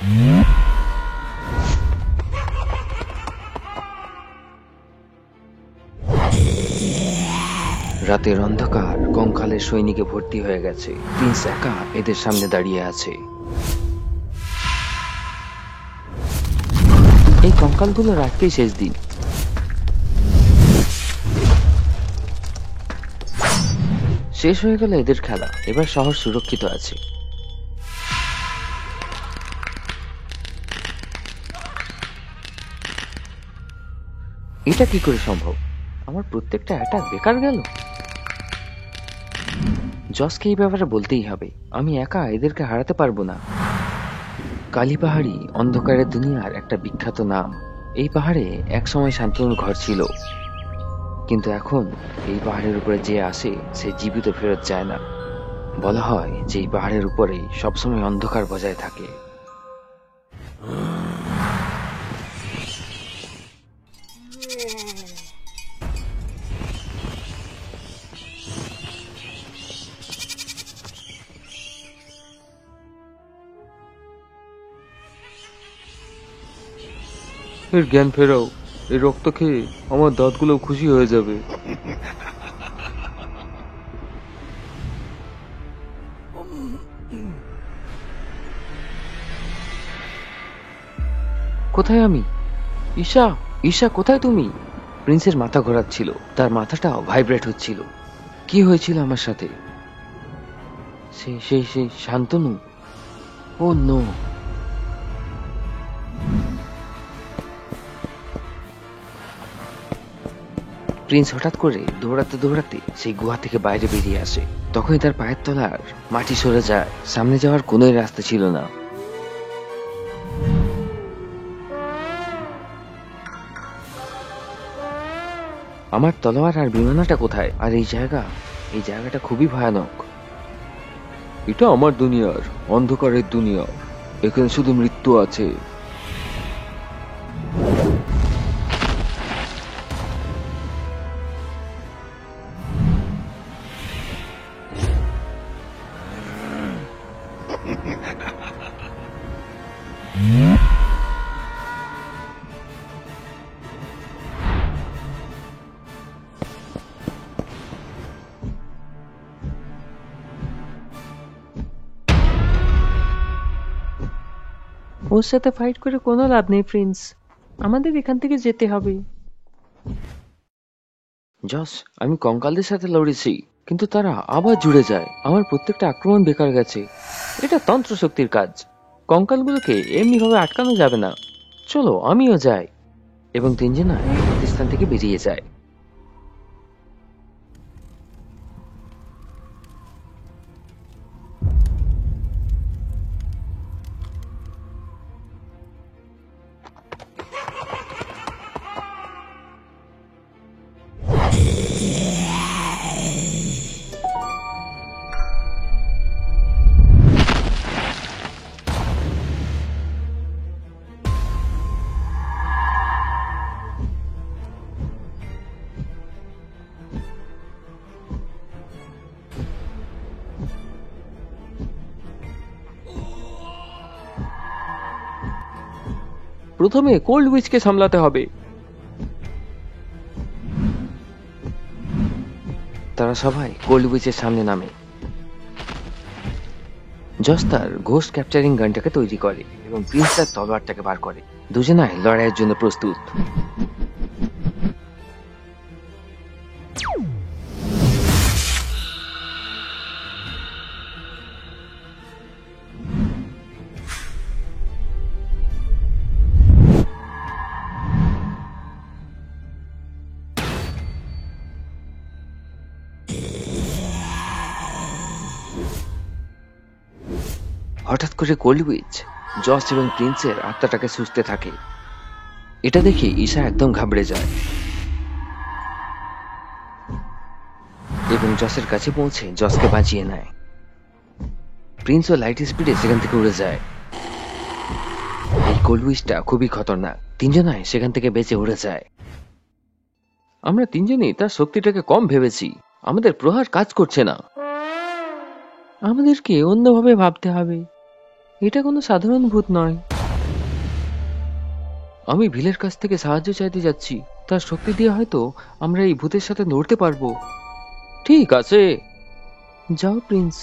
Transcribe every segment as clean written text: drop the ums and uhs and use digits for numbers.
রাতের অন্ধকার কঙ্কালের সৈনিকে ভর্তি হয়ে গেছে। প্রিন্স একা এদের সামনে দাঁড়িয়ে আছে। এই কঙ্কালগুলোর আজকেই শেষ দিন। শেষ হয়ে গেল এদের খেলা। এবার শহর সুরক্ষিত আছে। এটা কি করে সম্ভব? আমার প্রত্যেকটা অ্যাটাক বেকার গেল। জসকে এই ব্যাপারে বলতেই হবে। আমি একা এদেরকে হারাতে পারবো না। কালী পাহাড়ি অন্ধকারের দুনিয়ার একটা বিখ্যাত নাম। এই পাহাড়ে একসময় শান্তনুর ঘর ছিল, কিন্তু এখন এই পাহাড়ের উপরে যে আসে সে জীবিত ফেরত যায় না। বলা হয় যে এই পাহাড়ের উপরে সবসময় অন্ধকার বজায় থাকে। এর জ্ঞান ফেরাও। এই রক্ত খেয়ে আমার দাঁতগুলো খুশি হয়ে যাবে। কোথায় আমি? ঈশা, ঈশা কোথায় তুমি? প্রিন্সের মাথা ঘোরাচ্ছিল, তার মাথাটাও ভাইব্রেট হচ্ছিল। কি হয়েছিল আমার সাথে? সেই শান্তনু। ও নো। প্রিন্স হঠাৎ করে দৌড়াতে দৌড়াতে সেই গুহা থেকে বাইরে বেরিয়ে আসে। তখনই তার পায়ের তলার মাটি সরে যায়। সামনে যাওয়ার কোনো রাস্তা ছিল না। আমার তলোয়ার আর বিমানটা কোথায়? আর এই জায়গাটা খুবই ভয়ানক। এটা আমার দুনিয়ার অন্ধকারের দুনিয়া। এখানে শুধু মৃত্যু আছে। ওর সাথে ফাইট করে কোনো লাভ নেই প্রিন্স, আমাদের এখান থেকে যেতে হবে। জস, আমি কঙ্কালদের সাথে লড়েছি, কিন্তু তারা আবার জুড়ে যায়। আমার প্রত্যেকটা আক্রমণ বেকার গেছে। এটা তন্ত্র শক্তির কাজ। কঙ্কালগুলোকে এমনি ভাবে আটকানো যাবে না। চলো আমিও যাই। এবং তিনজনা স্থান থেকে বেরিয়ে যায়। প্রথমে কোল্ড উইচকে সামলাতে হবে। তারা সবাই কোল্ড উইচের সামনে নামে। জস তার ঘোস্ট ক্যাপচারিং গানটাকে তৈরি করে এবং প্রিন্স তার তলোয়ারটাকে বার করে। দুজনাই লড়াইয়ের জন্য প্রস্তুত। হঠাৎ করে কোল্ড উইচ জস এবং প্রিন্সের আত্মাটাকে সুস্থতে থাকে। এটা দেখে ঈশা একদম ঘাবড়ে যায় এবং জসের কাছে পৌঁছে জসকে বাঁচিয়ে নেয়। প্রিন্স ও লাইট স্পিডে সেখান থেকে উড়ে যায়। এই কোল্ড উইচটা খুবই খতরনাক। তিনজনাই সেখান থেকে বেঁচে উড়ে যায়। আমরা তিনজনই তার শক্তিটাকে কম ভেবেছি। আমাদের প্রহার কাজ করছে না। আমাদেরকে অন্যভাবে ভাবতে হবে। এটা কোনো সাধারণ ভূত নয়। আমি ভিলের কাছ থেকে সাহায্য চাইতে যাচ্ছি। তার শক্তি দিয়ে হয়তো আমরা এই ভূতের সাথে লড়তে পারবো। ঠিক আছে, যাও প্রিন্স।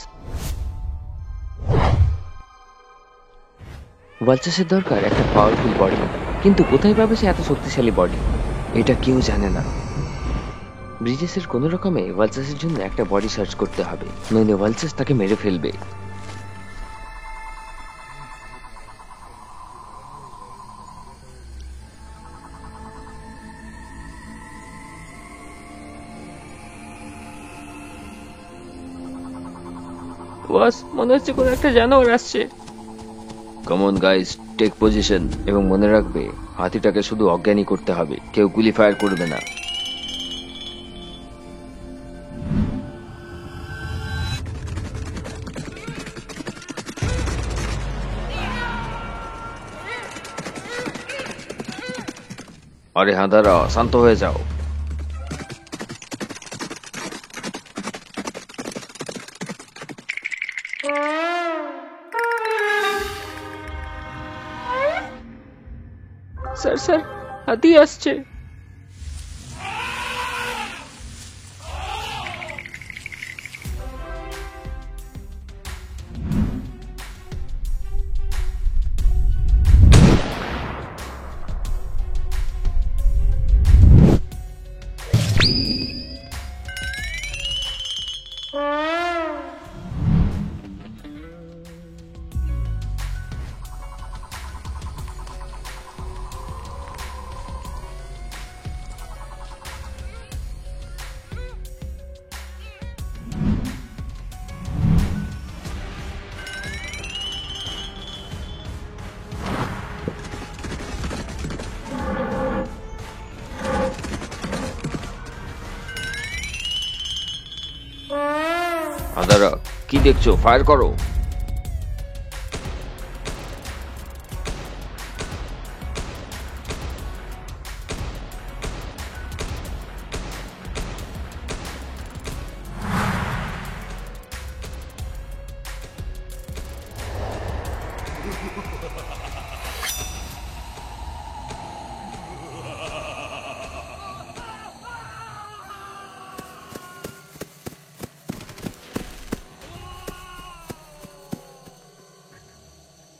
ভালচাসের দরকার একটা পাওয়ারফুল বডি, কিন্তু কোথায় পাবে সে এত শক্তিশালী বডি? এটা কেউ জানে না। ব্রিজেসের কোনো রকমে ভালচাসের জন্য একটা বডি সার্চ করতে হবে, নইলে ভালচাস তাকে মেরে ফেলবে। বস, মনে হচ্ছে কোনো একটা জানোয়ার আসছে। Come on guys, take position, এবং মনে রাখবে হাতিটাকে শুধু অজ্ঞানী করতে হবে, কেউ গুলি ফায়ার করবে না। আরে হাঁদারা, শান্ত হয়ে যাও। স্যার স্যার, হাতি আসছে। হাঁদারা, কি দেখছো? ফায়ার করো।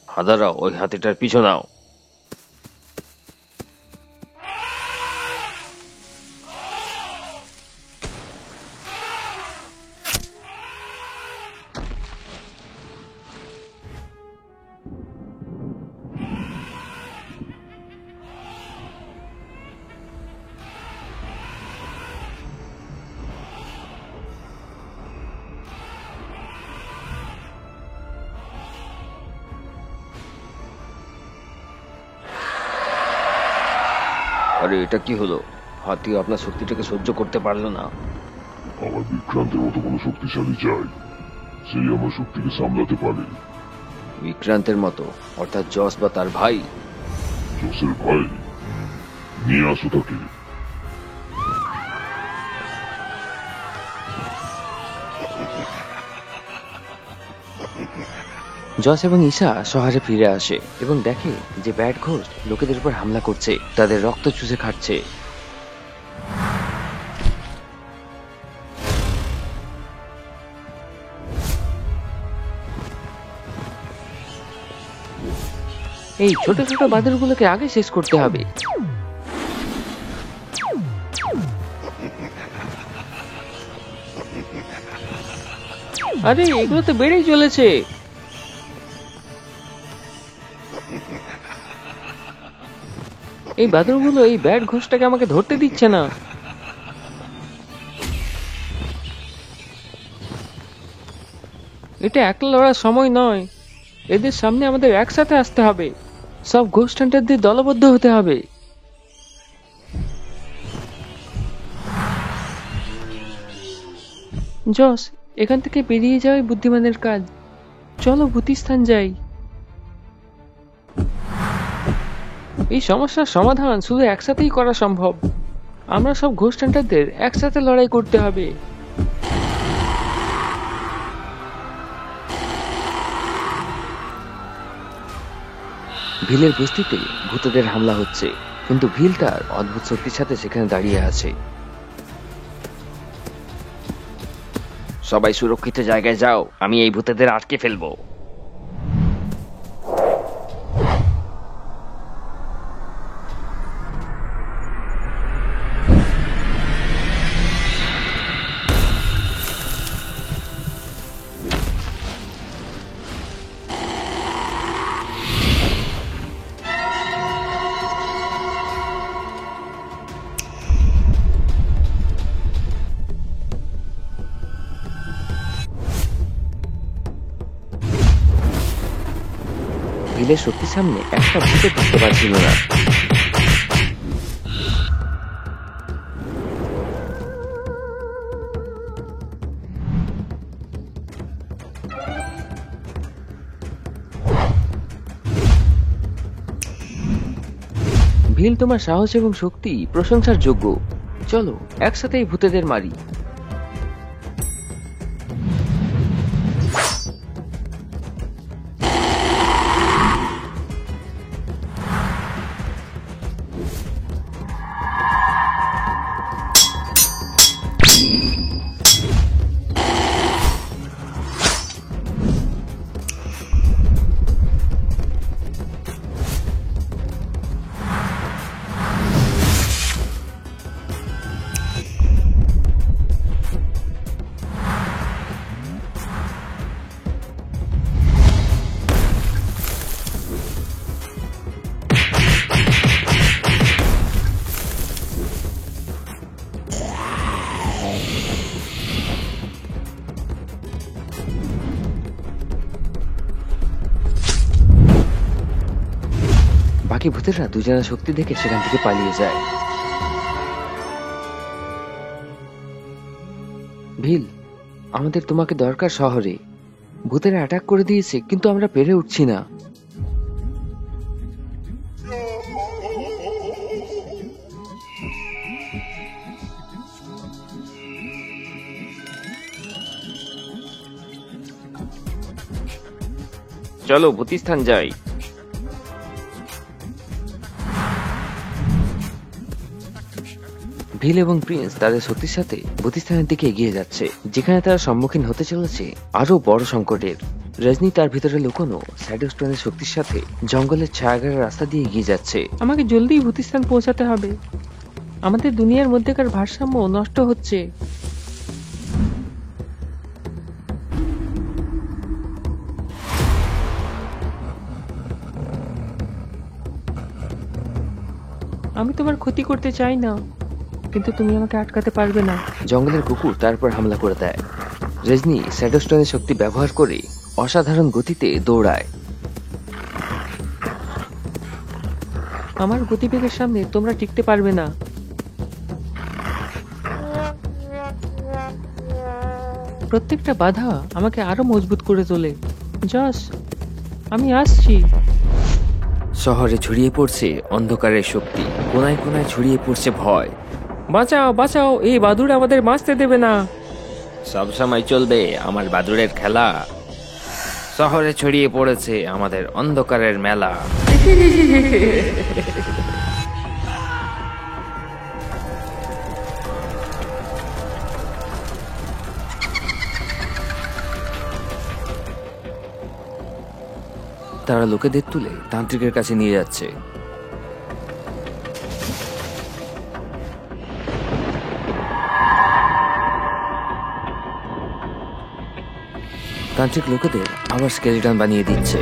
হাঁদারা, ওই হাতিটার পিছু নাও। আরে এটা কি হলো? হাতি আপনার শক্তিটাকে সহ্য করতে পারলো না। আমার বিক্রান্তের মতো কোনো শক্তিশালী চাই, সেই আমার শক্তিকে সামলাতে পারে। বিক্রান্তের মতো? অর্থাৎ জস বা তার ভাই? জোসের ভাই? নিয়ে আসো তাকে। জস এবং ঈশা শহরে ফিরে আসে এবং দেখে যে ব্যাড ঘোস্ট লোকেদের উপর হামলা করছে, তাদের রক্ত চুষে খাচ্ছে। এই ছোট ছোট বাদুড়গুলোকে আগে শেষ করতে হবে। আরে এগুলো তো বেড়েই চলেছে। এই বাদুড়গুলো এই ব্যাড ঘোষটাকে আমাকে ধরতে দিচ্ছে না। এটা একলা লড়ার সময় নয়, এদের সামনে আমাদের একসাথে আসতে হবে। সব ঘোস্ট হান্টারদের দলবদ্ধ হতে হবে। জস, এখান থেকে বেরিয়ে যাওয়াই বুদ্ধিমানের কাজ। চলো ভূতিস্থান যাই। এই সমস্যার সমাধান শুধু একসাথেই করা সম্ভব। আমরা সব ঘোস্ট হান্টারদের একসাথে লড়াই করতে হবে। ভিলের বস্তিতে ভূতেদের হামলা হচ্ছে, কিন্তু ভিল তার অদ্ভুত শক্তির সাথে সেখানে দাঁড়িয়ে আছে। সবাই সুরক্ষিত জায়গায় যাও, আমি এই ভূতেদের আটকে ফেলবো। ভিলের শক্তির সামনে একটা ভূতে ঢুকতে পারছিল না। ভিল, তোমার সাহস এবং শক্তি প্রশংসার যোগ্য। চলো একসাথে এই ভূতেদের মারি। বাকি ভূতেরা দুজনের শক্তি দেখে সেখান থেকে পালিয়ে যায়। ভিল, আমাদের তোমাকে দরকার শহরে। ভূতেরা অ্যাটাক করে দিয়েছে, কিন্তু আমরা পেরে উঠছি না। চলো বুতিস্থান যাই। ভিল এবং প্রিন্স তাদের শক্তির সাথে বুতিস্থানের দিকে এগিয়ে যাচ্ছে, যেখানে তারা সম্মুখীন হতে চলেছে আরো বড় সংকটের। রজনী তার ভিতরে লুকোনো শ্যাডো স্টোনের শক্তির সাথে জঙ্গলের ছায়াঘেরা রাস্তা দিয়ে এগিয়ে যাচ্ছে। আমাকে জলদি ভূতিস্থান পৌঁছাতে হবে। আমাদের দুনিয়ার মধ্যেকার ভারসাম্য নষ্ট হচ্ছে। আমি তোমার ক্ষতি করতে চাই না, কিন্তু তুমি আমাকে আটকাতে পারবে না। জঙ্গলের কুকুর তার উপর হামলা করে দেয়। রজনী শ্যাডো স্টোনের শক্তি ব্যবহার করে অসাধারণ গতিতে দৌড়ায়। আমার গতিবেগের সামনে তোমরা টিকতে পারবে না। প্রত্যেকটা বাধা আমাকে আরো মজবুত করে তোলে। যশ, আমি আসছি। শহরে ছড়িয়ে পড়ছে অন্ধকারের শক্তি, কোনায় কোনায় ছড়িয়ে পড়ছে ভয়। বাঁচাও বাঁচাও, এই বাদুড় আমাদের বাঁচতে দেবে না। সব সময় চলবে আমার বাদুড়ের খেলা। শহরে ছড়িয়ে পড়েছে আমাদের অন্ধকারের মেলা। তারা লোকেদের তুলে তান্ত্রিকের কাছে নিয়ে যাচ্ছে। তান্ত্রিক লোকেদের আবার স্কেলিটন বানিয়ে দিচ্ছে।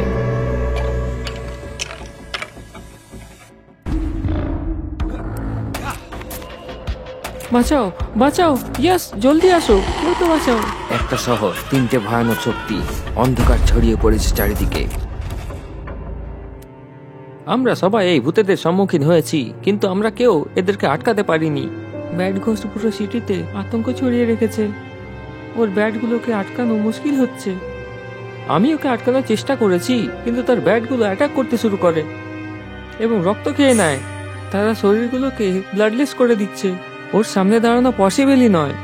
বাঁচাও বাঁচাও, ইয়েস, জলদি আসো, কেউ তো বাঁচাও। একটা শহর, তিনটে ভয়ানক শক্তি, অন্ধকার ছড়িয়ে পড়েছে চারিদিকে। আমরা সবাই এই ভূতেদের সম্মুখীন হয়েছি, কিন্তু আমরা কেউ এদেরকে আটকাতে পারিনি। ব্যাড ঘোস্ট পুরো সিটিতে আতঙ্ক ছড়িয়ে রেখেছে। ওর ব্যাটগুলোকে আটকানো মুশকিল হচ্ছে। আমি ওকে আটকানোর চেষ্টা করেছি, কিন্তু তার ব্যাটগুলো অ্যাটাক করতে শুরু করে এবং রক্ত খেয়ে নেয়। তারা শরীরগুলোকে ব্লাডলেস করে দিচ্ছে। ওর সামনে দাঁড়ানো পসিবলই নয়।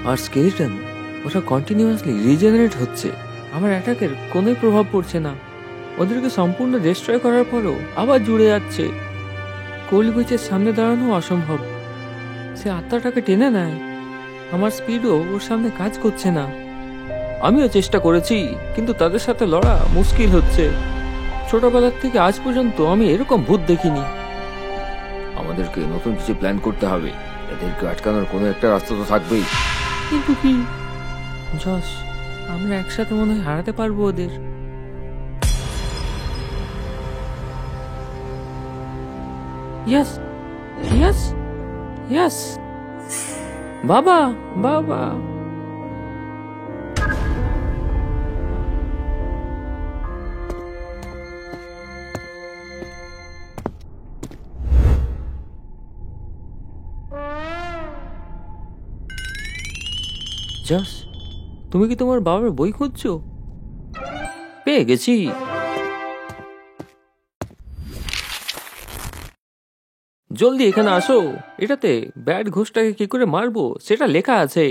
আর স্কেলিটন, ওরা কন্টিনিউয়াসলি রিজেনারেট হচ্ছে। আমার অ্যাটাকের কোনোই প্রভাব পড়ছে না। ওদেরকে সম্পূর্ণ ডিস্ট্রয় করার পরও আবার জুড়ে যাচ্ছে। কোল্ডউইচের সামনে দাঁড়ানো অসম্ভব। সে আত্মাটাকে টেনে নেয়। আমার স্পিডও ওর সামনে কাজ করছে না। আমিও চেষ্টা করেছি, কিন্তু তাদের সাথে লড়া মুশকিল হচ্ছে। ছোটবেলার থেকে আজ পর্যন্ত আমি এরকম ভূত দেখিনি। আমাদেরকে নতুন কিছু প্ল্যান করতে হবে। এদেরকে আটকানোর কোনো একটা রাস্তা তো থাকবেই। কিন্তু কি যশ, আমরা একসাথে মনে হয় হারাতে পারবো ওদের। ইয়েস ইয়েস ইয়েস, বাবা বাবা। যশ, তুমি কি তোমার বাবার বই খুঁজছো? পেয়ে গেছি। জলদি এখানে আসো। এটাতে ব্যাড ঘোষটাকে কি করে মারবো সেটা লেখা আছে।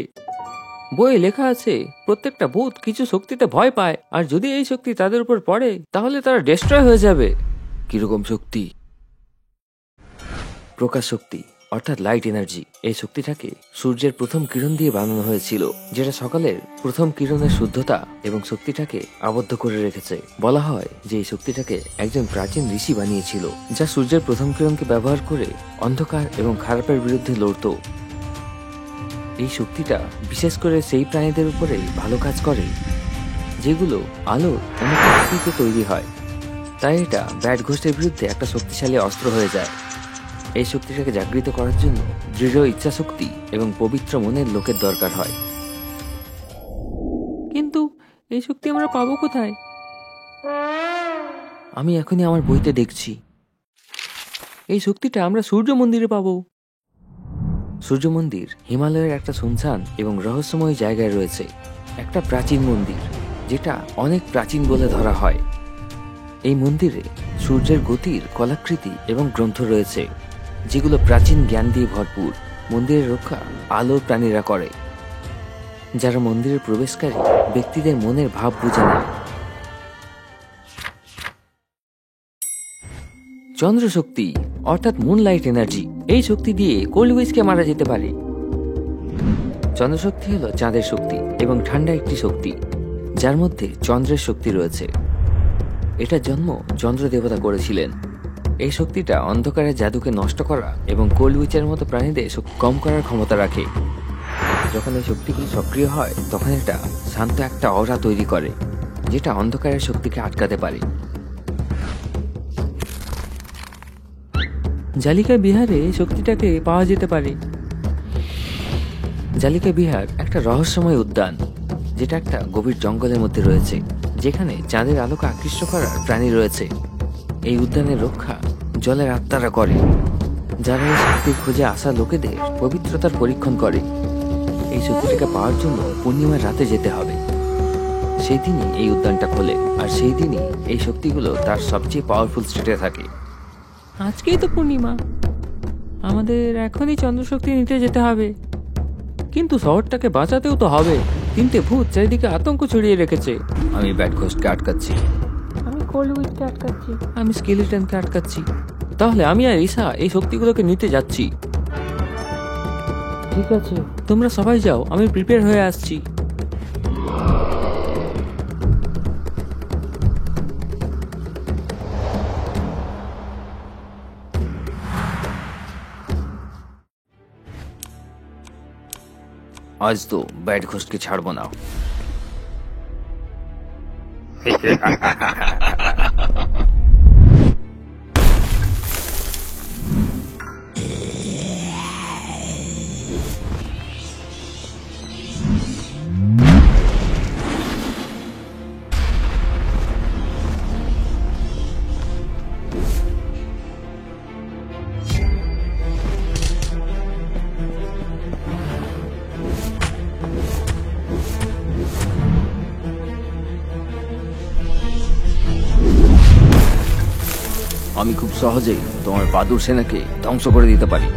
বইয়ে লেখা আছে প্রত্যেকটা ভূত কিছু শক্তিতে ভয় পায়, আর যদি এই শক্তি তাদের উপর পড়ে তাহলে তারা ডিস্ট্রয় হয়ে যাবে। কিরকম শক্তি? প্রকাশ শক্তি, অর্থাৎ লাইট এনার্জি। এই শক্তিটাকে সূর্যের প্রথম কিরণ দিয়ে বানানো হয়েছিল, যেটা সকালের প্রথম কিরণের শুদ্ধতা এবং শক্তিটাকে আবদ্ধ করে রেখেছে। বলা হয় যে এই শক্তিটাকে একজন প্রাচীন ঋষি বানিয়েছিল, যা সূর্যের প্রথম কিরণকে ব্যবহার করে অন্ধকার এবং খারাপের বিরুদ্ধে লড়ত। এই শক্তিটা বিশেষ করে সেই প্রাণীদের উপরে ভালো কাজ করে যেগুলো আলোর অনুপস্থিতিতে তৈরি হয়। তাই এটা ব্যাড ঘোষের বিরুদ্ধে একটা শক্তিশালী অস্ত্র হয়ে যায়। এই শক্তিটাকে জাগৃত করার জন্য দৃঢ় ইচ্ছাশক্তি এবং পবিত্র মনের লোকের দরকার হয়। কিন্তু এই শক্তি আমরা পাবো কোথায়? আমি এখনই আমার বইতে দেখছি। এই শক্তিটা আমরা সূর্য মন্দিরে পাবো। সূর্য মন্দির হিমালয়ের একটা শুনশান এবং রহস্যময় জায়গায় রয়েছে। একটা প্রাচীন মন্দির, যেটা অনেক প্রাচীন বলে ধরা হয়। এই মন্দিরে সূর্যের গতির কলাকৃতি এবং গ্রন্থ রয়েছে, যেগুলো প্রাচীন জ্ঞান দিয়ে ভরপুর। মন্দিরের রক্ষা আলোর প্রাণীরা করে, যারা মন্দিরের প্রবেশকারী ব্যক্তিদের মনের ভাব বুঝে নেয়। চন্দ্র শক্তি, অর্থাৎ মুনলাইট এনার্জি। এই শক্তি দিয়ে কোল্ডউইচকে মারা যেতে পারে। চন্দ্রশক্তি হলো চাঁদের শক্তি এবং ঠান্ডা একটি শক্তি, যার মধ্যে চন্দ্রের শক্তি রয়েছে। এটার জন্ম চন্দ্র দেবতা করেছিলেন। এই শক্তিটা অন্ধকারের জাদুকে নষ্ট করা এবং কোল্ডউইচের মতো প্রাণীদের কম করার ক্ষমতা রাখে। যখন এই শক্তিগুলি সক্রিয় হয়, তখন এটা শান্ত একটা অরা তৈরি করে, যেটা অন্ধকারের শক্তিকে আটকাতে পারে। জালিকা বিহারে এই শক্তিটাকে পাওয়া যেতে পারে। জালিকা বিহার একটা রহস্যময় উদ্যান, যেটা একটা গভীর জঙ্গলের মধ্যে রয়েছে, যেখানে চাঁদের আলোকে আকৃষ্ট করার প্রাণী রয়েছে। এই উদ্যানের রক্ষা জলের আত্মারা করে, যারা এই শক্তির খোঁজে আসা লোকেদের পবিত্রতার পরীক্ষণ করে। এই শক্তিটাকে পাওয়ার জন্য পূর্ণিমার রাতে যেতে হবে। সেই দিনই এই উদ্যানটা খোলে, আর সেই দিনই এই শক্তিগুলো তার সবচেয়ে পাওয়ারফুল স্টেটে থাকে। আজকেই তো পূর্ণিমা, আমাদের এখনই চন্দ্রশক্তি নিতে যেতে হবে। কিন্তু শহরটাকে বাঁচাতেও তো হবে। 3টে ভূত চারিদিকে আতঙ্ক ছড়িয়ে রেখেছে। আমি ব্যাড ঘোস্টকে আটকাচ্ছি। আমি কোল্ডউইচকে আটকাচ্ছি। আমি স্কেলিটনকে আটকাচ্ছি। তাহলে আমি আর ঈশা এই শক্তিগুলোকে নিতে যাচ্ছি। ঠিক আছে, তোমরা সবাই যাও, আমি প্রিপেয়ার হয়ে আসছি। আজ তো ব্যাড ঘোস্টকে ছাড়বো না। আমি খুব সহজেই তোমার বাদুর সেনাকে ধ্বংস করে দিতে পারি।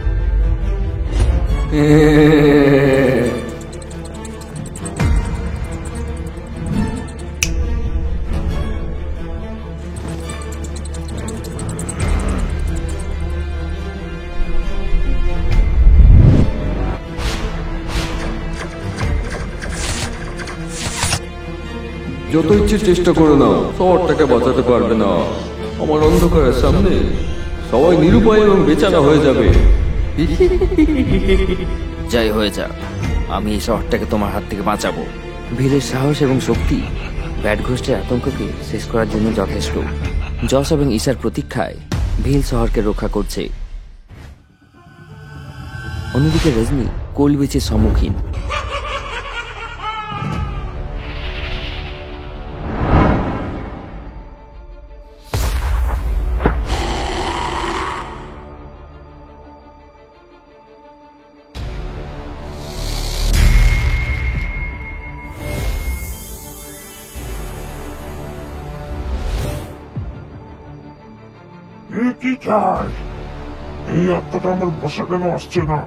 যত ইচ্ছে চেষ্টা করে নাও, শহরটাকে বাঁচাতে পারবে না। আমার অন্ধকারের সামনে সবাই নিরুপায় এবং বেচারা হয়ে যাবে। যাই হয়ে যাক, আমি এই শহরটাকে তোমার হাত থেকে বাঁচাবো। ভীরের সাহস এবং শক্তি ব্যাড ঘোস্টের আতঙ্ককে শেষ করার জন্য যথেষ্ট। জস এবং ঈশার প্রতীক্ষায় ভিল শহরকে রক্ষা করছে। অন্যদিকে রজনী কোল বিচের সম্মুখীন। কি চাই? এই আত্মাটা আমার বসা কেন আসছে না?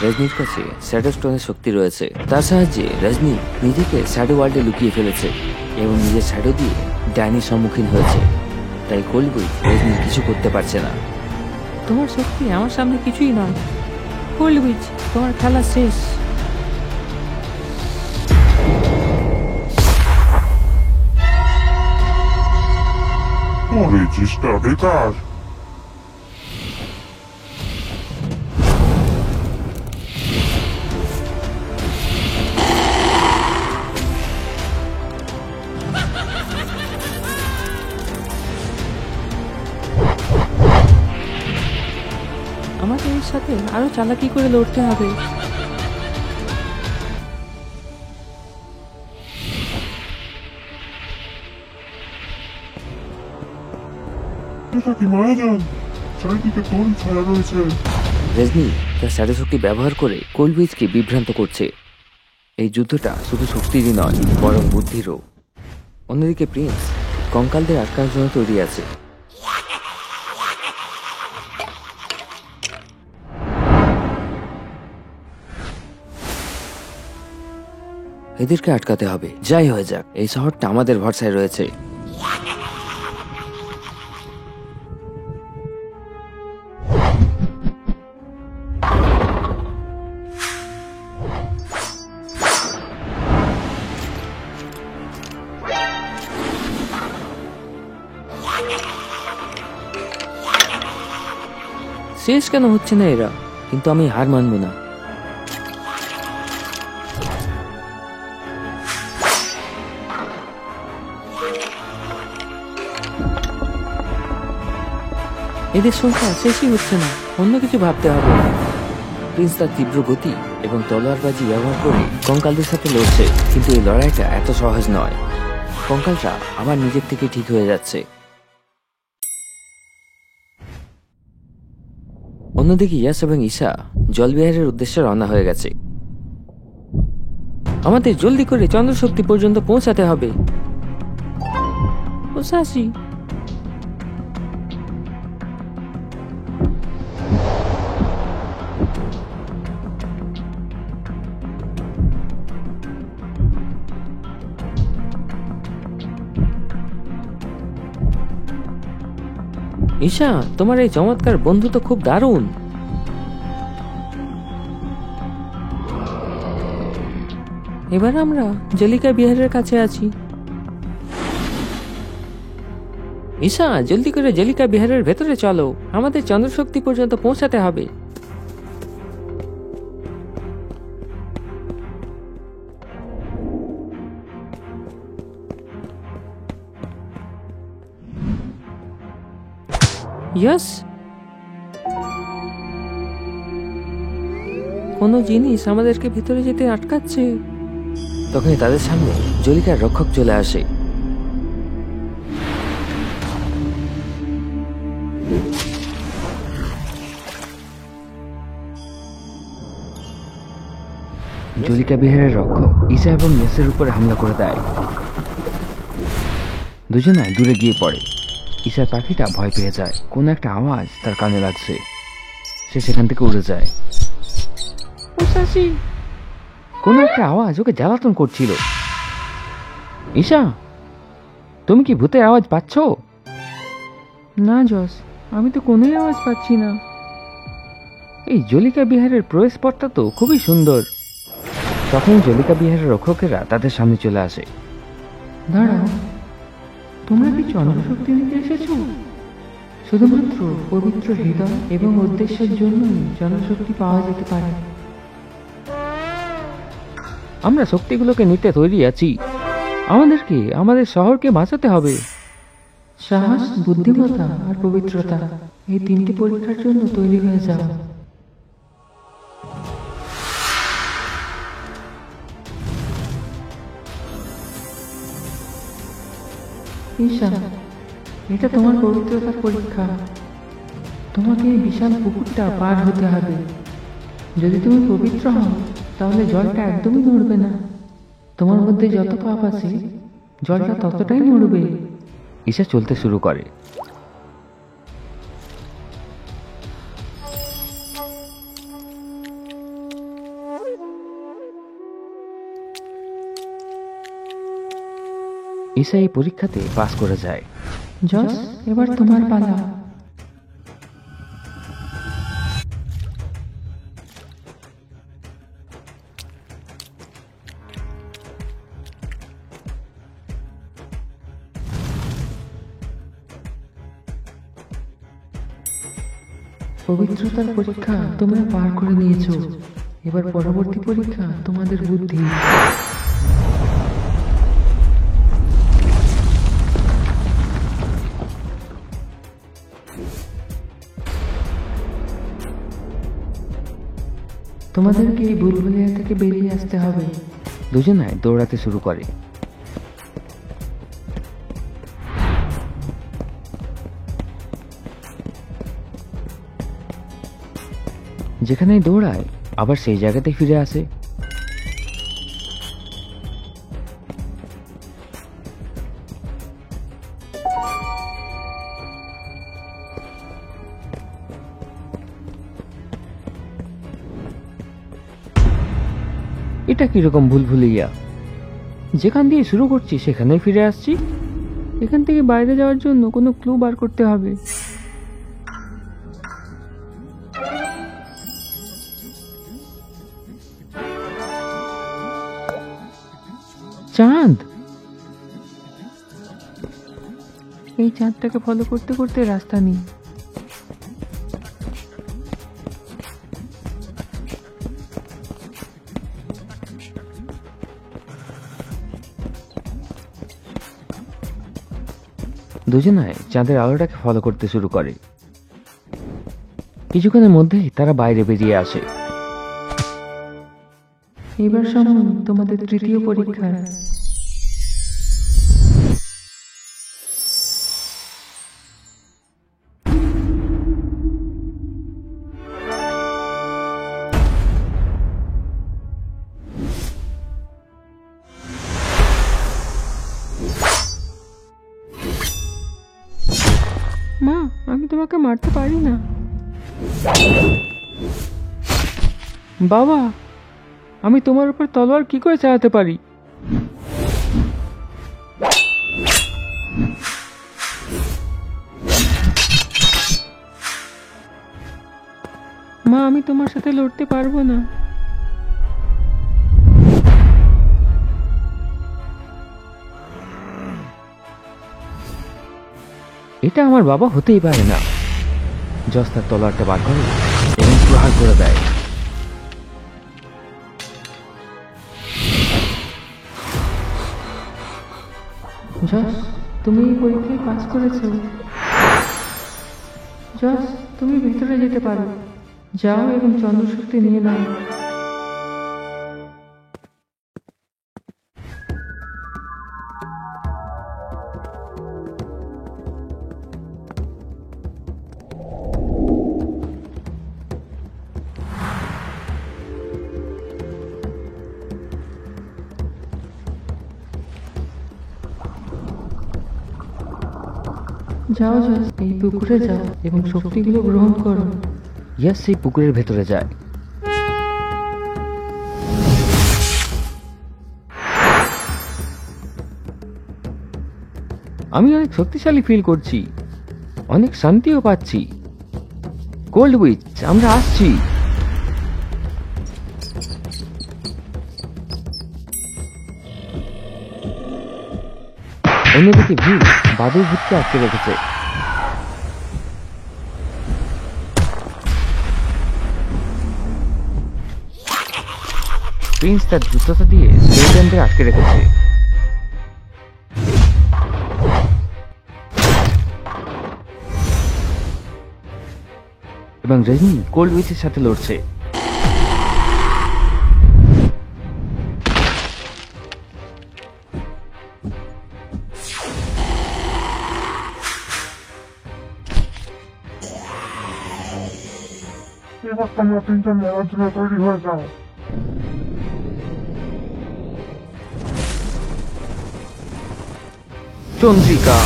রজনীর কাছে শ্যাডো স্টোনের শক্তি রয়েছে। তার সাহায্যে রজনী নিজেকে শ্যাডো ওয়ার্ল্ডে লুকিয়ে ফেলেছে এবং নিজের শ্যাডো দিয়ে ডাইনির সম্মুখীন হয়েছে। তাই কোলবুই রজনী কিছু করতে পারছে না। তোমার শক্তি আমার সামনে কিছুই নয়। কোল্ড উইচ, তোমার খেলা শেষ। তোর এই চেষ্টা বেকার। আমাদের এর সাথে আরো চালাকি করে লড়তে হবে। এটা কি মারা যান? চারিদিকে তোর ছায়া রয়েছে। রজনী তার শ্যাডো শক্তি ব্যবহার করে কোলবুইচকে বিভ্রান্ত করছে। এই যুদ্ধটা শুধু শক্তিরই নয়, বরং বুদ্ধিরও। অন্যদিকে প্রিন্স কঙ্কালদের আটকানোর জন্য তৈরি আছে। এদেরকে আটকাতে হবে, যাই হয়ে যাক। এই শহরটা আমাদের ভরসায় রয়েছে। শেষ কেন হচ্ছে না এরা? কিন্তু আমি হার মানব না। এদের সংখ্যা শেষই হচ্ছে না, অন্য কিছু ভাবতে হবে। প্রিন্স তার তীব্র গতি এবং তলোয়ারবাজি ব্যবহার করে কঙ্কালদের সাথে লড়ছে, কিন্তু এই লড়াইটা এত সহজ নয়। কঙ্কালটা আবার নিজের থেকে ঠিক হয়ে যাচ্ছে। অন্যদিকে ইয়াস এবং ঈশা জলবিহারের উদ্দেশ্যে রওনা হয়ে গেছে। আমাদের জলদি করে চন্দ্রশক্তি পর্যন্ত পৌঁছাতে হবে। ওসাসি, ঈশা, তোমার এই চমৎকার বন্ধু তো খুব দারুণ। এবার আমরা জলিকা বিহারের কাছে আছি। ঈশা, জলদি করে জলিকা বিহারের ভেতরে চলো, আমাদের চন্দ্রশক্তি পর্যন্ত পৌঁছাতে হবে। ইয়েস, কোনো জিনিস আমাদেরকে ভিতরে যেতে আটকাচ্ছে। তখনই তাদের সামনে জলিকার রক্ষক চলে আসে। জলিকা বিহারের রক্ষক ঈশা এবং নেসের উপরে হামলা করে দেয়। দুজনাই দূরে গিয়ে পড়ে। ঈশার পাখিটা ভয় পেয়ে যায়। কোনো একটা আওয়াজ তার কানে লাগছে। সে সেখান থেকে উড়ে যায়। কোনো একটা আওয়াজ ওকে জ্বালাতন করছিল। ঈশা, তুমি কি ভূতের আওয়াজ পাচ্ছ? না জস, আমি তো কোনোই আওয়াজ পাচ্ছি না। এই জলিকা বিহারের প্রবেশপথটা তো খুবই সুন্দর। তখন জলিকা বিহারের রক্ষকেরা তাদের সামনে চলে আসে। দাঁড়াও, তোমরা কি চন্দ্রশক্তি নিতে এসেছো? শুধুমাত্র পবিত্র হৃদয় এবং উদ্দেশ্যের জন্যই চন্দ্রশক্তি পাওয়া যেতে পারে। আমরা শক্তিগুলোকে নিতে তৈরি আছি। আমাদেরকে আমাদের শহরকে বাঁচাতে হবে। সাহস, বুদ্ধিমত্তা আর পবিত্রতা, এই তিনটি পরীক্ষার জন্য তৈরি হয়ে যাও। ঈশা, এটা তোমার পবিত্রতার পরীক্ষা। তোমাকে এই বিশাল পুকুরটা পার হতে হবে। যদি তুমি পবিত্র হও তাহলে জলটা একদমই নড়বে না। তোমার মধ্যে যত পাপ আছে জলটা ততটাই নড়বে। ঈশা চলতে শুরু করে। ঈশা এই পরীক্ষাতে পাস করে যায়। জস, এবার তোমার পালা। পবিত্রতার পরীক্ষা তোমরা পার করে নিয়েছো। এবার পরবর্তী পরীক্ষা তোমাদের বুদ্ধি। তোমাদেরকে এই বুলবুলিয়া থেকে বেরিয়ে আসতে হবে। দুজনায় দৌড়াতে শুরু করে। যেখানেই দৌড়ায় আবার সেই জায়গাতেই ফিরে আসে। এটা কিরকম ভুলভুলিয়া? যেখান দিয়ে শুরু করছি সেখানেই ফিরে আসছি। এখান থেকে বাইরে যাওয়ার জন্য কোনো ক্লু বার করতে হবে। চাঁদ! এই চাঁদটাকে ফলো করতে করতে রাস্তা নেই। দুজনায় চাঁদের আলোটাকে ফলো করতে শুরু করে। কিছুক্ষণের মধ্যেই তারা বাইরে বেরিয়ে আসে। এবার সময় তোমাদের তৃতীয় পরীক্ষা। মা, আমি তোমাকে মারতে পারি না। বাবা, আমি তোমার উপর তলোয়ার কি করে চালাতে পারি? মা, আমি তোমার সাথে লড়তে পারবো না। এটা আমার বাবা হতেই পারে না। জস তার তলোয়ারটা বার করে এবং প্রহার করে দেয়। জস, তুমি এই পরীক্ষায় পাস করেছো। জস, তুমি ভেতরে যেতে পারো। যাও এবং চন্দ্রশক্তি নিয়ে নাও। যাও জস, এই পুকুরে যাও এবং শক্তিগুলো গ্রহণ করো। ইয়াস সেই পুকুরের ভেতরে যায়। আমি অনেক শক্তিশালী ফিল করছি। অনেক শান্তিও পাচ্ছি। কোল্ড উইচ, আমরা আসছি। অন্যদিকে ভিল বাদুর ভূতকে আটকে রেখেছে। প্রিন্স তার দ্রুততা দিয়ে স্কেলেটনদের আটকে রেখেছে। এবং রজনী কোল্ড উইচের সাথে লড়ছে। এবার তোমরা তিনজন লড়ার জন্য তৈরি হয়ে যাও। চন্দ্রিকা,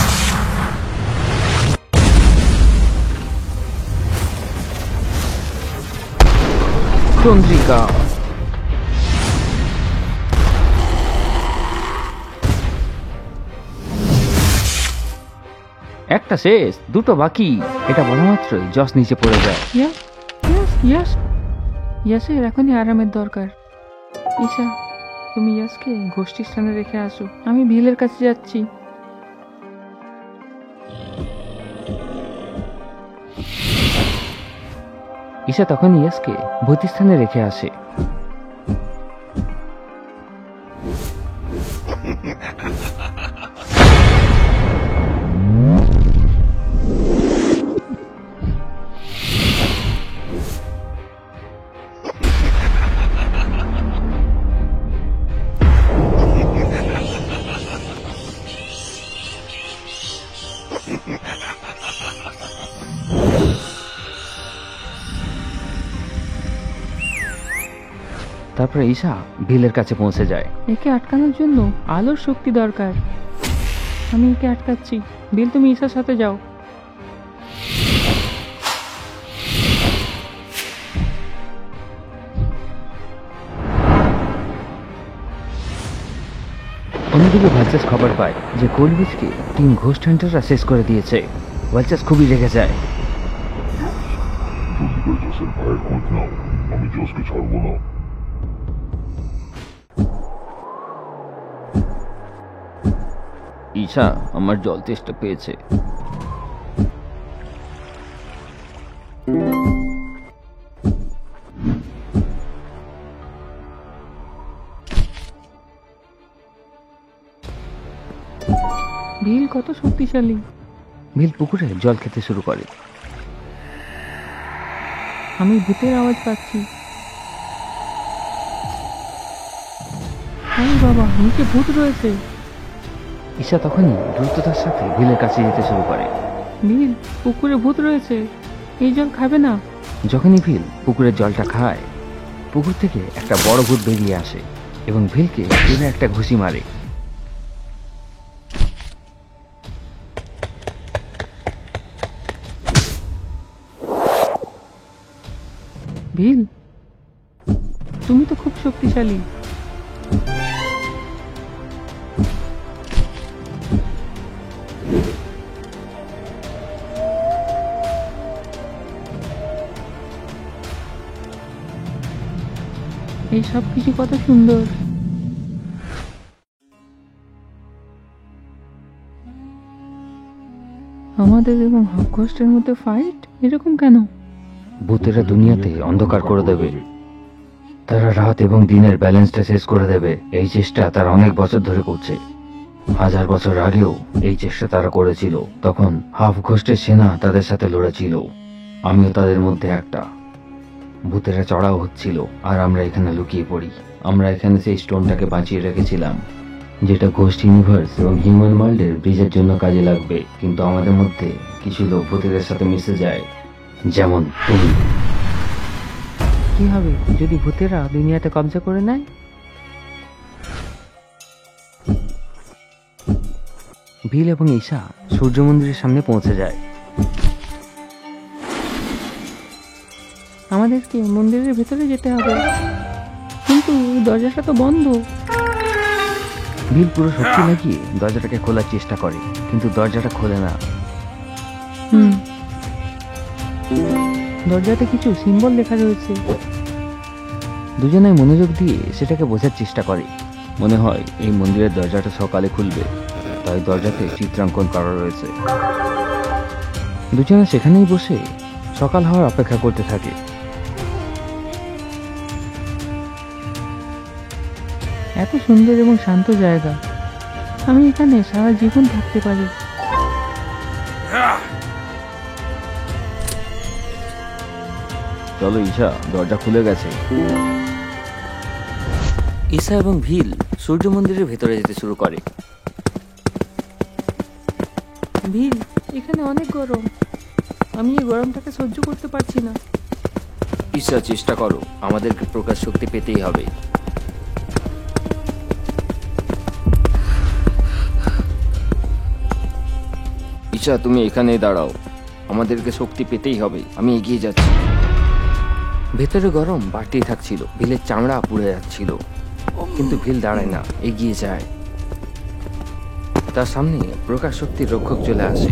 চন্দ্রিকা। একটা শেষ, দুটো বাকি। এটা বলা মাত্রই জস নিচে পড়ে যায়। ইয়াসের এখনই আরামের দরকার। ঈশা, তুমি ইয়াসকে গোষ্ঠী স্থানে রেখে আসো, আমি ভিলের কাছে যাচ্ছি। ঈশা তখন ইয়াসকে ভূতিস্থানে রেখে আসে। তারপরে ঈশা ভিলের কাছে পৌঁছে যায়। একে আটকানোর জন্য আলোর শক্তি দরকার। আমি একে আটকাচ্ছি। বিল, তুমি ঈশার সাথে যাও। অন্যদিকে ভালচাস খবর পায় যে কোল্ড উইচকে টিম ঘোস্ট হান্টাররা শেষ করে দিয়েছে। ভালচাস খুবই রেগে যায়। চন্দ্রিকা জসের ভাইয়ের খোঁজ নাও, আমি জসকে ছাড়বো না। ঈশা আমার জল তেষ্টা পেয়েছে। ভিল কত শক্তিশালী। ভিল পুকুরে জল খেতে শুরু করে। আমি ভূতের আওয়াজ পাচ্ছি। আরে বাবা, নিচে ভূত রয়েছে। ঈশা তখনই দ্রুততার সাথে ভিলের কাছে যেতে শুরু করে। ভিল, পুকুরে ভূত রয়েছে, এই জল খাবে না। যখনই ভিল পুকুরের জলটা খায়, পুকুর থেকে একটা বড় ভূত বেরিয়ে আসে এবং ভিলকে টেনে একটা ঘুষি মারে। ভিল, তুমি তো খুব শক্তিশালী। এই সব কিছু কত সুন্দর। আমাদের এবং হকঘোস্টের মধ্যে ফাইট, এরকম কেন? ভূতেরা দুনিয়াতে অন্ধকার করে দেবে। তারা রাত এবং দিনের ব্যালেন্সটা শেষ করে দেবে। এই চেষ্টা তারা অনেক বছর ধরে করছে। 1000 বছর আগেও এই চেষ্টা তারা করেছিল। তখন হাফ ঘোস্টের সেনা তাদের সাথে লড়েছিল। আমিও তাদের মধ্যে একটা। ভূতেরা চড়াও হচ্ছিল আর আমরা এখানে লুকিয়ে পড়ি। আমরা এখানে সেই স্টোনটাকে বাঁচিয়ে রেখেছিলাম, যেটা ঘোস্ট ইউনিভার্স এবং হিউম্যান ওয়ার্ল্ডের ব্রিজের জন্য কাজে লাগবে। কিন্তু আমাদের মধ্যে কিছু লোক ভূতেদের সাথে মিশে যায়, যেমন তুমি। কি হবে যদি ভূতেরা দুনিয়াতে কবজা করে নেয়? ভিল এবং ঈশা সূর্য মন্দিরের সামনে পৌঁছে যায়। আমাদেরকে মন্দিরের ভেতরে যেতে হবে, কিন্তু দরজাটা তো বন্ধ। ভিল পুরো শক্তি লাগিয়ে দরজাটাকে খোলার চেষ্টা করে, কিন্তু দরজাটা খোলে না। দরজাতে কিছু সিম্বল লেখা রয়েছে। দুজনেই মনোযোগ দিয়ে সেটাকে বোঝার চেষ্টা করে। মনে হয় এই মন্দিরের দরজাটা সকালে খুলবে, তাই দরজাতে চিত্রাঙ্কন করা রয়েছে। দুজনে সেখানেই বসে সকাল হওয়ার অপেক্ষা করতে থাকে। এত সুন্দর এবং শান্ত জায়গা, আমি এখানে সারা জীবন থাকতে পারি। চলো ঈশা, দরজা খুলে গেছে। ঈশা এবং ভিল সূর্য মন্দিরের ভেতরে যেতে শুরু করে। ভিল, এখানে অনেক গরম, আমি এই গরমটাকে সহ্য করতে পারছি না। ঈশা, চেষ্টা করো, আমাদেরকে প্রকাশ শক্তি পেতেই হবে। ঈশা, তুমি এখানেই দাঁড়াও, আমাদেরকে শক্তি পেতেই হবে, আমি এগিয়ে যাচ্ছি। ভেতরে গরম বাড়তেই থাকছিল, ভিলের চামড়া পুড়ে যাচ্ছিল, কিন্তু ভিল দাঁড়ায় না, এগিয়ে যায়। তার সামনে প্রকাশ শক্তির রক্ষক চলে আসে।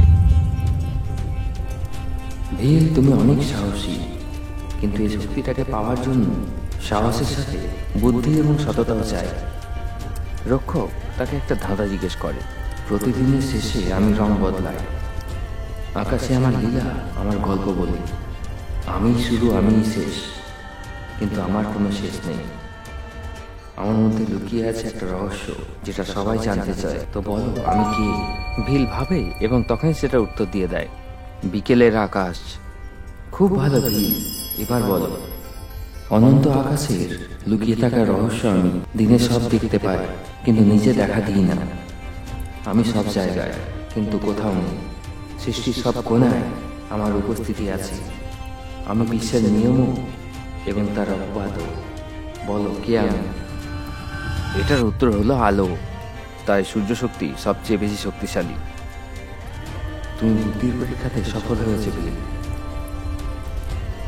ভিল, তুমি অনেক সাহসী, কিন্তু এই শক্তিটাকে পাওয়ার জন্য সাহসের সাথে বুদ্ধি এবং সততাও চাই। রক্ষক তাকে একটা ধাঁধা জিজ্ঞেস করে। প্রতিদিনের শেষে আমি রং বদলাই, আকাশে আমার লীলা, আমার গল্প বলি। আমি শুরু, আমিই শেষ, কিন্তু আমার কোনো শেষ নেই। আমার মধ্যে লুকিয়ে আছে একটা রহস্য যেটা সবাই জানতে চায়, তো বলো আমি কি? ভিল ভাবে এবং তখনই সেটা উত্তর দিয়ে দেয়, বিকেলের আকাশ। খুব ভালো ভিল, এবার বলো। অনন্ত আকাশের লুকিয়ে থাকা রহস্য আমি দিনে সব দেখতে পাই, কিন্তু নিজে দেখা দিই না। আমি সব জায়গায়, কিন্তু কোথাও নেই। সৃষ্টির সব কোণায় আমার উপস্থিতি আছে। আমি বিশ্বের নিয়মও এবং তার অপবাদও। বলো কে আমি? এটার উত্তর হলো আলো। তাই সূর্য শক্তি সবচেয়ে বেশি শক্তিশালী। তুমি বুদ্ধির পরীক্ষাতে সফল হয়েছে ভিল।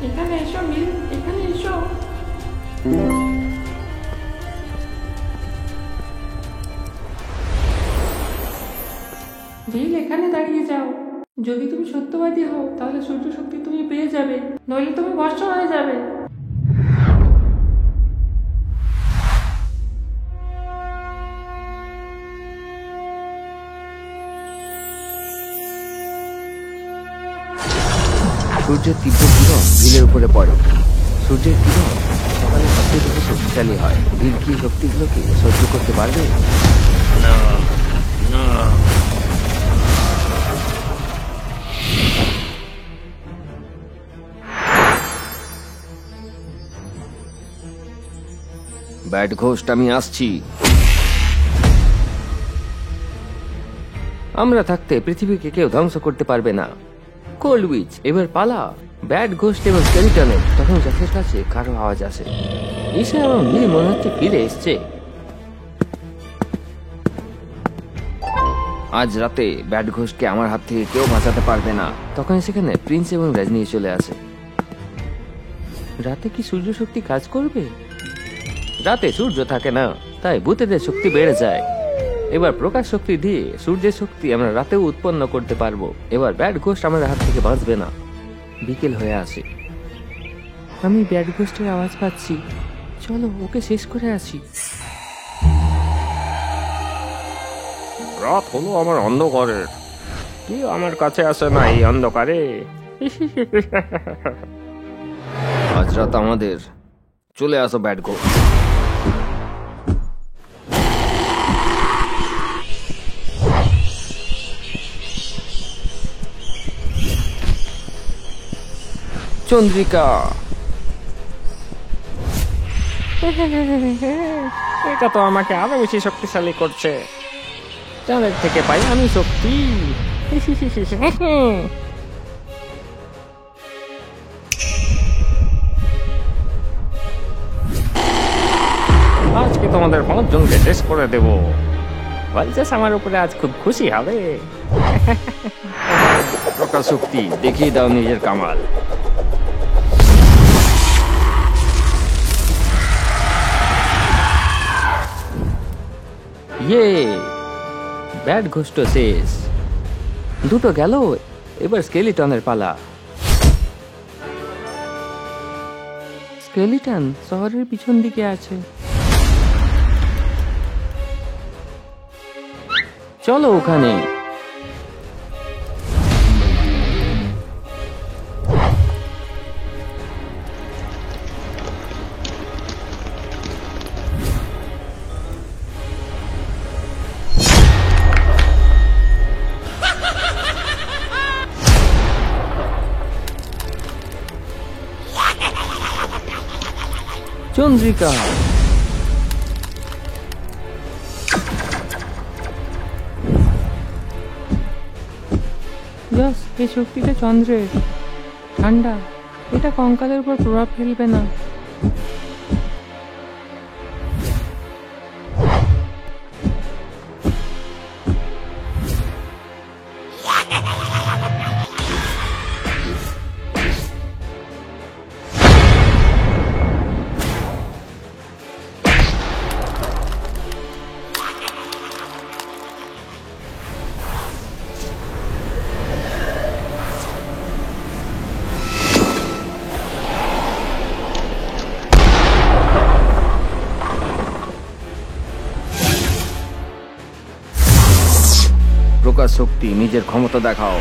এখানে এসো ভিল, এখানে এসো। ভিল, এখানে দাঁড়িয়ে যাও। যদি তুমি সত্যবাদী হও তাহলে সূর্য শক্তি তুমি পেয়ে যাবে, নইলে তুমি ভস্ম হয়ে যাবে। সূর্যের তীব্র কিরণ ভিলের উপরে পড়ে। সূর্যের কিরণ সকালে সবচেয়ে বেশি শক্তিশালী হয়। ভিল কি শক্তিগুলোকে সহ্য করতে পারবে? না, না। ব্যাড ঘোস্ট, আমি আসছি। আমরা থাকতে পৃথিবীকে কেউ ধ্বংস করতে পারবে না। কোল্ড উইচ, এবার পালা। ব্যাড ঘোস্ট এবং স্কেলিটনের তখন জ্যাকের কাছে কারো আওয়াজ আসে। ঈশা এবং ভিল মনে হচ্ছে ফিরে এসছে। আজ রাতে ব্যাড ঘোস্টকে আমার হাত থেকে কেউ বাঁচাতে পারবে না। তখন সেখানে প্রিন্স এবং রজনী চলে আসে। রাতে কি সূর্য শক্তি কাজ করবে? রাতে সূর্য থাকে না, তাই ভূতেদের শক্তি বেড়ে যায়। এবার প্রকাশ শক্তি দিয়ে সূর্যের শক্তি আমরা রাতেও উৎপন্ন করতে পারবো। এবার ব্যাড ঘোস্ট আমাদের হাত থেকে বাঁচবে না। বিকেল হয়ে আসে। আমি ব্যাড ঘোস্টের আওয়াজ পাচ্ছি, চলো ওকে শেষ করে আসি। রাত হলো আমার অন্ধকারের, কেউ আমার কাছে আসে না এই অন্ধকারে। আজ রাত আমাদের। চলে আসো ব্যাড ঘোস্ট। চন্দ্রিকা, এটা তো আমাকে আরো বেশি শক্তিশালী করছে। চাঁদের থেকে পাই আমি শক্তি। আজকে তোমাদের 5 জনকে শেষ করে দেব। বলছিস আমার উপরে আজ খুব খুশি হবে। প্রকাশ শক্তি, দেখিয়ে দাও নিজের কামাল। ইয়ে, ব্যাড ঘোষ্ট শেষ। দুটো গেল, এবার স্কেলিটনের পালা। স্কেলিটন শহরের পিছন দিকে আছে। চলো ওখানে। চন্দ্রিকা, এই শক্তিটা চন্দ্রের, ঠান্ডা, এটা কঙ্কালের উপর প্রভাব ফেলবে না। প্রকাশ শক্তি, নিজের ক্ষমতা দেখাও।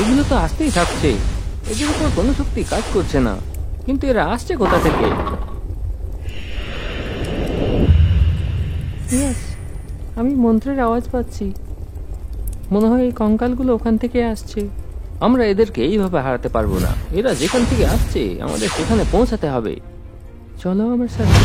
এগুলো তো আসতেই থাকছে, এদের উপর কোনো শক্তি কাজ করছে না, কিন্তু এরা আসছে কোথা থেকে? আমি মন্ত্রের আওয়াজ পাচ্ছি, মনে হয় এই কঙ্কালগুলো ওখান থেকে আসছে। আমরা এদেরকে এইভাবে হারাতে পারবো না, এরা যেখান থেকে আসছে আমাদের সেখানে পৌঁছাতে হবে। চলো আমার সাথে।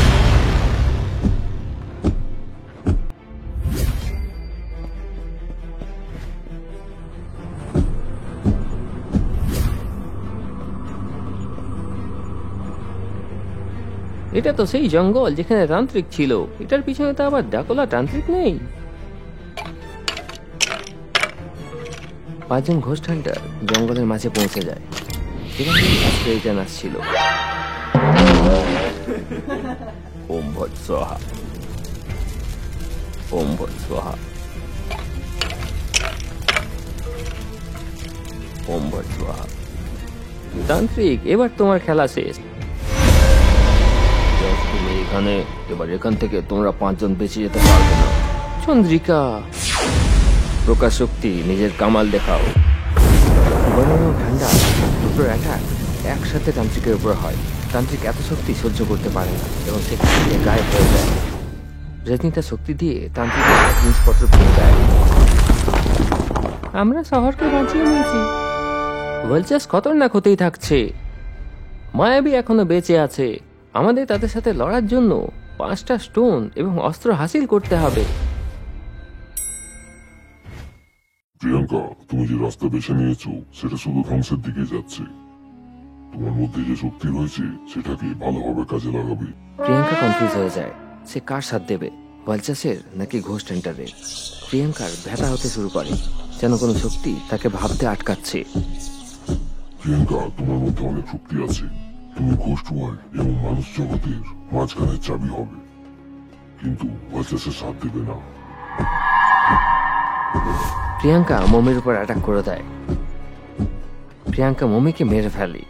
এটা তো সেই জঙ্গল যেখানে তান্ত্রিক ছিল, এটার পিছনে তো আবার ডাকোলা তান্ত্রিক নেই। 5 জন ঘোস্ট হান্টার জঙ্গলের মাঝে পৌঁছে যায়, যেখানে স্কেলিটন আসছিল। ওম ভট স্বাহা, ওম ভট স্বাহা, ওম ভট স্বাহা। তান্ত্রিক, এবার তোমার খেলা শেষ। তুমি এখানে, এবার এখান থেকে তোমরা 5 জন বেঁচে যেতে পারবে না। চন্দ্রিকা, প্রকাশ শক্তি, নিজের কামাল দেখাও। গরম এবং ঠান্ডা দুটোর অ্যাটাক একসাথে তান্ত্রিকের উপর হয়। তান্ত্রিক এত শক্তি সহ্য করতে পারে না এবং সেখান থেকে গায়েব হয়ে যায়। রজনী তার শক্তি দিয়ে তান্ত্রিকের জিনিসপত্র ভেঙে দেয়। আমরা শহরকে বাঁচিয়ে নিয়েছি। ওয়েলচাস খতরনাক হতেই থাকছে। মায়াবী এখনো বেঁচে আছে। আমাদের তাদের সাথে লড়ার জন্য 5টা স্টোন এবং অস্ত্র হাসিল করতে হবে। প্রিয়াঙ্কা, তুমি যে রাস্তা বেছে নিয়েছো সেটা শুধু ধ্বংসের দিকে যাচ্ছে। তোমার মধ্যে যে শক্তি রয়েছে সেটাকে ভালোভাবে কাজে লাগাবে। প্রিয়াঙ্কা কনফিউজ হয়ে যায়, সে কার সাথ দেবে, ওয়েলচাসের নাকি ঘোস্ট হান্টারের। প্রিয়াঙ্কার ব্যথা হতে শুরু করে, যেন কোনো শক্তি তাকে ভাবতে আটকাচ্ছে। প্রিয়াঙ্কা, তোমার মধ্যে অনেক শক্তি আছে। তুমি ঘোস্ট ওয়ার্ল্ড এবং মানুষ জগতের মাঝখানে চাবি হবে, কিন্তু ওয়েলচাসের সাথ দেবে না। প্রিয়াঙ্কা মমির উপর অ্যাটাক করে দেয়। প্রিয়াঙ্কা মমিকে মেরে ফেলে।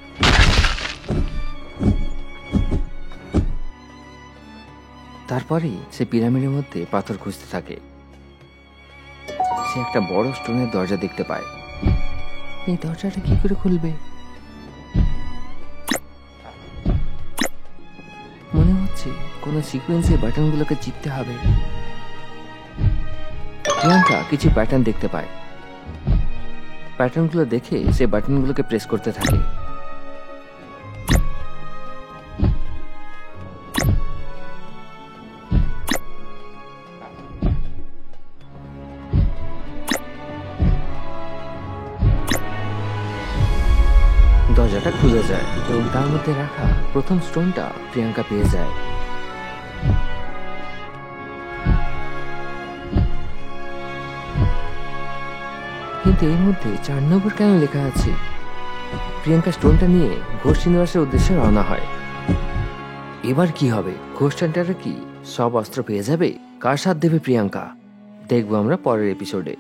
তারপরেই সে পিরামিডের মধ্যে পাথর খুঁজতে থাকে। সে একটা বড় স্টোনের দরজা দেখতে পায়। এই দরজাটা কি করে খুলবে? মনে হচ্ছে কোনো সিকোয়েন্সে বাটনগুলোকে চিপতে হবে। প্রিয়াঙ্কা কিছু প্যাটার্ন দেখতে পায়। প্যাটার্নগুলো দেখে সে বাটনগুলোকে প্রেস করতে থাকে। দরজাটা খুলে যায় এবং তার মধ্যে রাখা প্রথম স্টোনটা প্রিয়াঙ্কা পেয়ে যায়। কিন্তু এর মধ্যে 4 নম্বর কেন লেখা আছে? প্রিয়াঙ্কা স্টোনটা নিয়ে ঘোষ ইউনিভার্সের উদ্দেশ্যে রওনা হয়। এবার কি হবে? ঘোষ সেন্টারে কি সব অস্ত্র পেয়ে যাবে? কার সাথ দেবে প্রিয়াঙ্কা? দেখবো আমরা পরের এপিসোডে।